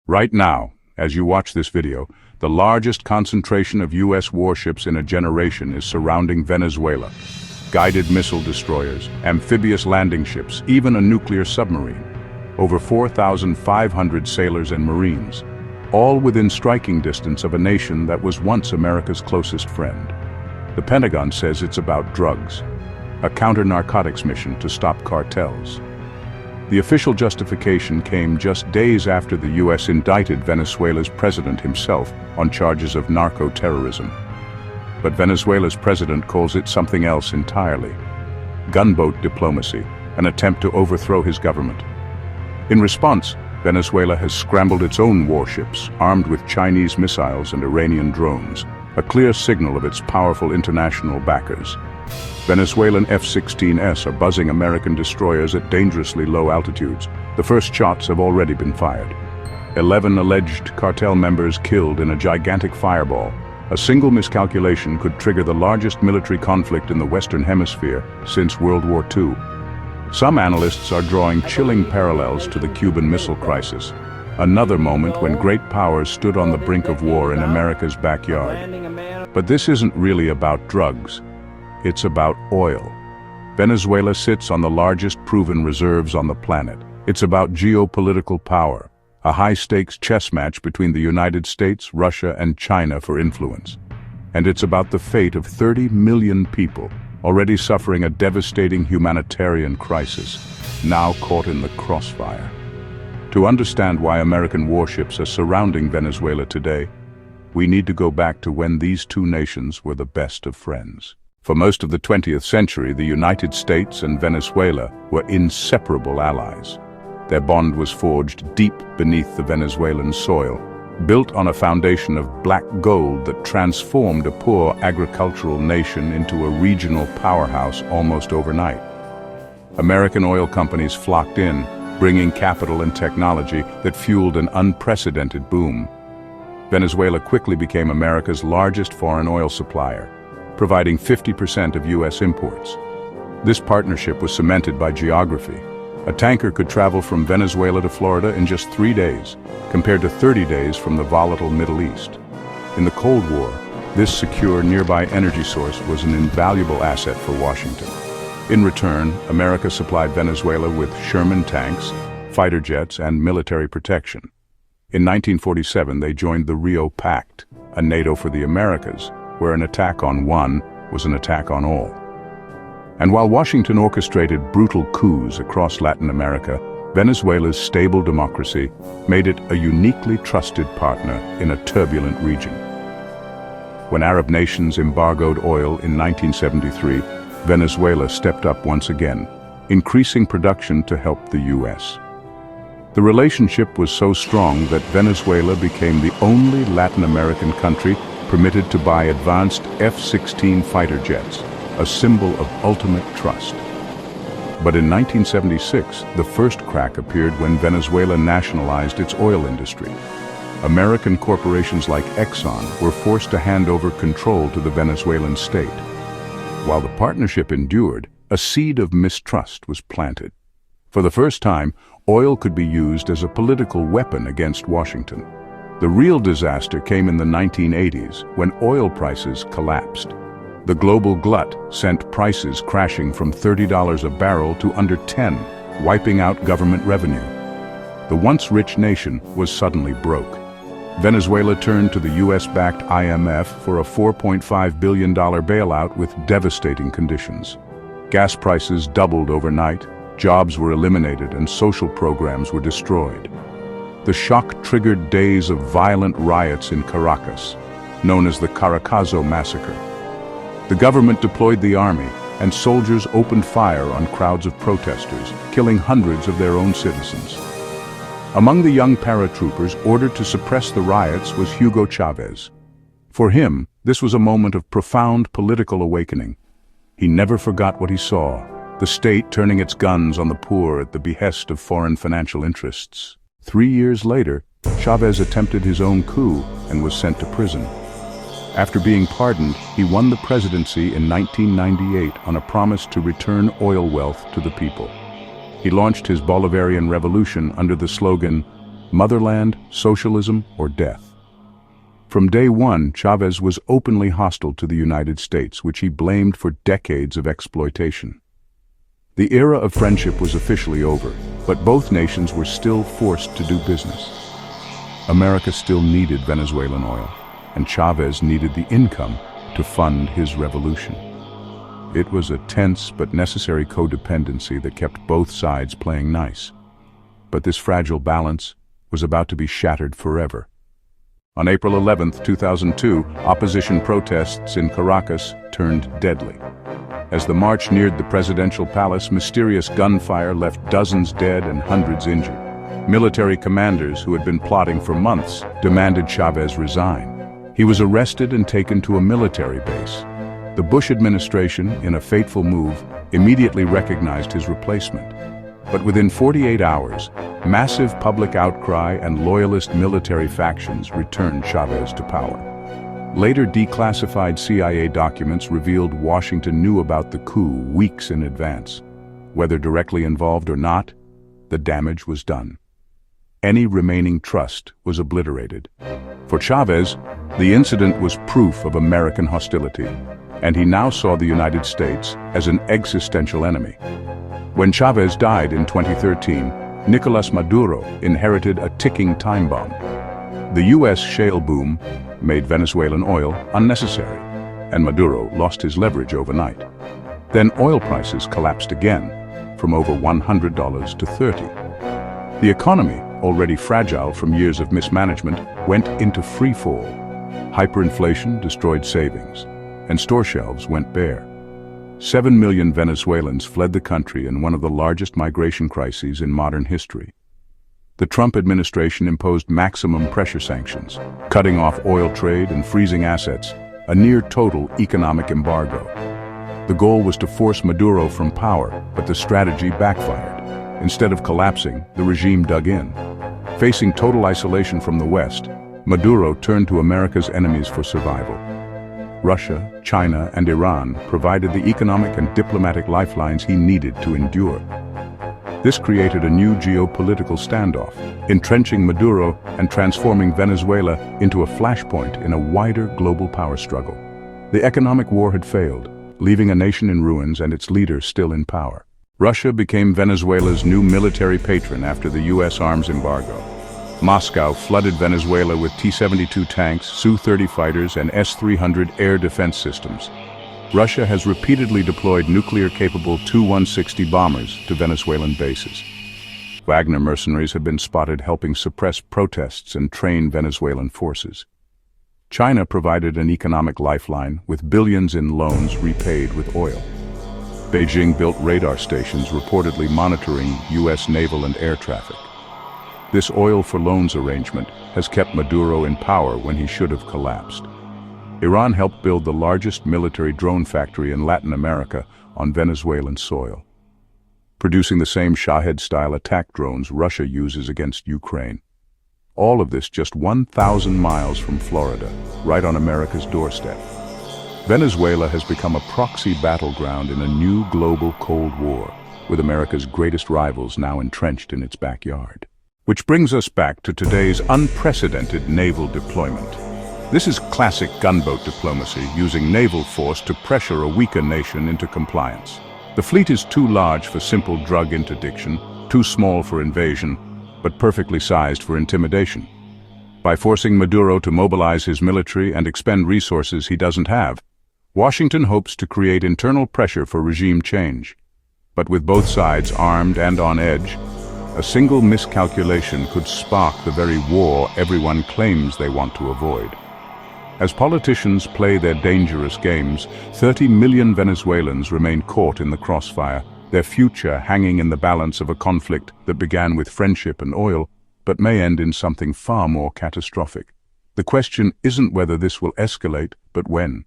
Right now, as you watch this video, the largest concentration of U.S. warships in a generation is surrounding Venezuela. Guided missile destroyers, amphibious landing ships, even a nuclear submarine. Over 4,500 sailors and Marines, all within striking distance of a nation that was once America's closest friend. The Pentagon says it's about drugs, a counter-narcotics mission to stop cartels. The official justification came just days after the U.S. indicted Venezuela's president himself on charges of narco-terrorism. But Venezuela's president calls it something else entirely: gunboat diplomacy, an attempt to overthrow his government. In response, Venezuela has scrambled its own warships, armed with Chinese missiles and Iranian drones, a clear signal of its powerful international backers. Venezuelan F-16s are buzzing American destroyers at dangerously low altitudes. The first shots have already been fired. 11 alleged cartel members killed in a gigantic fireball. A single miscalculation could trigger the largest military conflict in the Western Hemisphere since World War II. Some analysts are drawing chilling parallels to the Cuban Missile Crisis, another moment when great powers stood on the brink of war in America's backyard. But this isn't really about drugs. It's about oil. Venezuela sits on the largest proven reserves on the planet. It's about geopolitical power, a high-stakes chess match between the United States, Russia, and China for influence. And it's about the fate of 30 million people, already suffering a devastating humanitarian crisis, now caught in the crossfire. To understand why American warships are surrounding Venezuela today, we need to go back to when these two nations were the best of friends. For most of the 20th century, the United States and Venezuela were inseparable allies. Their bond was forged deep beneath the Venezuelan soil, built on a foundation of black gold that transformed a poor agricultural nation into a regional powerhouse almost overnight. American oil companies flocked in, bringing capital and technology that fueled an unprecedented boom. Venezuela quickly became America's largest foreign oil supplier, providing 50% of U.S. imports. This partnership was cemented by geography. A tanker could travel from Venezuela to Florida in just 3 days, compared to 30 days from the volatile Middle East. In the Cold War, this secure nearby energy source was an invaluable asset for Washington. In return, America supplied Venezuela with Sherman tanks, fighter jets, and military protection. In 1947, they joined the Rio Pact, a NATO for the Americas, where an attack on one was an attack on all. And while Washington orchestrated brutal coups across Latin America, Venezuela's stable democracy made it a uniquely trusted partner in a turbulent region. When Arab nations embargoed oil in 1973, Venezuela stepped up once again, increasing production to help the U.S. The relationship was so strong that Venezuela became the only Latin American country permitted to buy advanced F-16 fighter jets, a symbol of ultimate trust. But in 1976, the first crack appeared when Venezuela nationalized its oil industry. American corporations like Exxon were forced to hand over control to the Venezuelan state. While the partnership endured, a seed of mistrust was planted. For the first time, oil could be used as a political weapon against Washington. The real disaster came in the 1980s, when oil prices collapsed. The global glut sent prices crashing from $30 a barrel to under $10, wiping out government revenue. The once rich nation was suddenly broke. Venezuela turned to the US-backed IMF for a $4.5 billion bailout with devastating conditions. Gas prices doubled overnight, jobs were eliminated, and social programs were destroyed. The shock triggered days of violent riots in Caracas, known as the Caracazo Massacre. The government deployed the army, and soldiers opened fire on crowds of protesters, killing hundreds of their own citizens. Among the young paratroopers ordered to suppress the riots was Hugo Chavez. For him, this was a moment of profound political awakening. He never forgot what he saw: the state turning its guns on the poor at the behest of foreign financial interests. 3 years later, Chavez attempted his own coup and was sent to prison. After being pardoned, he won the presidency in 1998 on a promise to return oil wealth to the people. He launched his Bolivarian revolution under the slogan, Motherland, socialism, or death. From day one, Chavez was openly hostile to the United States, which he blamed for decades of exploitation. The era of friendship was officially over, but both nations were still forced to do business. America still needed Venezuelan oil, and Chavez needed the income to fund his revolution. It was a tense but necessary codependency that kept both sides playing nice. But this fragile balance was about to be shattered forever. On April 11, 2002, opposition protests in Caracas turned deadly. As the march neared the presidential palace, mysterious gunfire left dozens dead and hundreds injured. Military commanders who had been plotting for months demanded Chavez resign. He was arrested and taken to a military base. The Bush administration, in a fateful move, immediately recognized his replacement. But within 48 hours, massive public outcry and loyalist military factions returned Chavez to power. Later declassified CIA documents revealed Washington knew about the coup weeks in advance. Whether directly involved or not, the damage was done. Any remaining trust was obliterated. For Chavez, the incident was proof of American hostility, and he now saw the United States as an existential enemy. When Chavez died in 2013, Nicolas Maduro inherited a ticking time bomb. The U.S. shale boom made Venezuelan oil unnecessary, and Maduro lost his leverage overnight. Then oil prices collapsed again, from over $100 to $30. The economy, already fragile from years of mismanagement, went into free fall. Hyperinflation destroyed savings, and store shelves went bare. 7 million Venezuelans fled the country in one of the largest migration crises in modern history. The Trump administration imposed maximum pressure sanctions, cutting off oil trade and freezing assets, a near-total economic embargo. The goal was to force Maduro from power, but the strategy backfired. Instead of collapsing, the regime dug in. Facing total isolation from the West, Maduro turned to America's enemies for survival. Russia, China, and Iran provided the economic and diplomatic lifelines he needed to endure. This created a new geopolitical standoff, entrenching Maduro and transforming Venezuela into a flashpoint in a wider global power struggle. The economic war had failed, leaving a nation in ruins and its leader still in power. Russia became Venezuela's new military patron after the U.S. arms embargo. Moscow flooded Venezuela with T-72 tanks, Su-30 fighters, and S-300 air defense systems. Russia has repeatedly deployed nuclear-capable Tu-160 bombers to Venezuelan bases. Wagner mercenaries have been spotted helping suppress protests and train Venezuelan forces. China provided an economic lifeline, with billions in loans repaid with oil. Beijing built radar stations reportedly monitoring U.S. naval and air traffic. This oil-for-loans arrangement has kept Maduro in power when he should have collapsed. Iran helped build the largest military drone factory in Latin America on Venezuelan soil, producing the same Shahed-style attack drones Russia uses against Ukraine. All of this just 1,000 miles from Florida, right on America's doorstep. Venezuela has become a proxy battleground in a new global Cold War, with America's greatest rivals now entrenched in its backyard. Which brings us back to today's unprecedented naval deployment. This is classic gunboat diplomacy, using naval force to pressure a weaker nation into compliance. The fleet is too large for simple drug interdiction, too small for invasion, but perfectly sized for intimidation. By forcing Maduro to mobilize his military and expend resources he doesn't have, Washington hopes to create internal pressure for regime change. But with both sides armed and on edge, a single miscalculation could spark the very war everyone claims they want to avoid. As politicians play their dangerous games, 30 million Venezuelans remain caught in the crossfire, their future hanging in the balance of a conflict that began with friendship and oil, but may end in something far more catastrophic. The question isn't whether this will escalate, but when.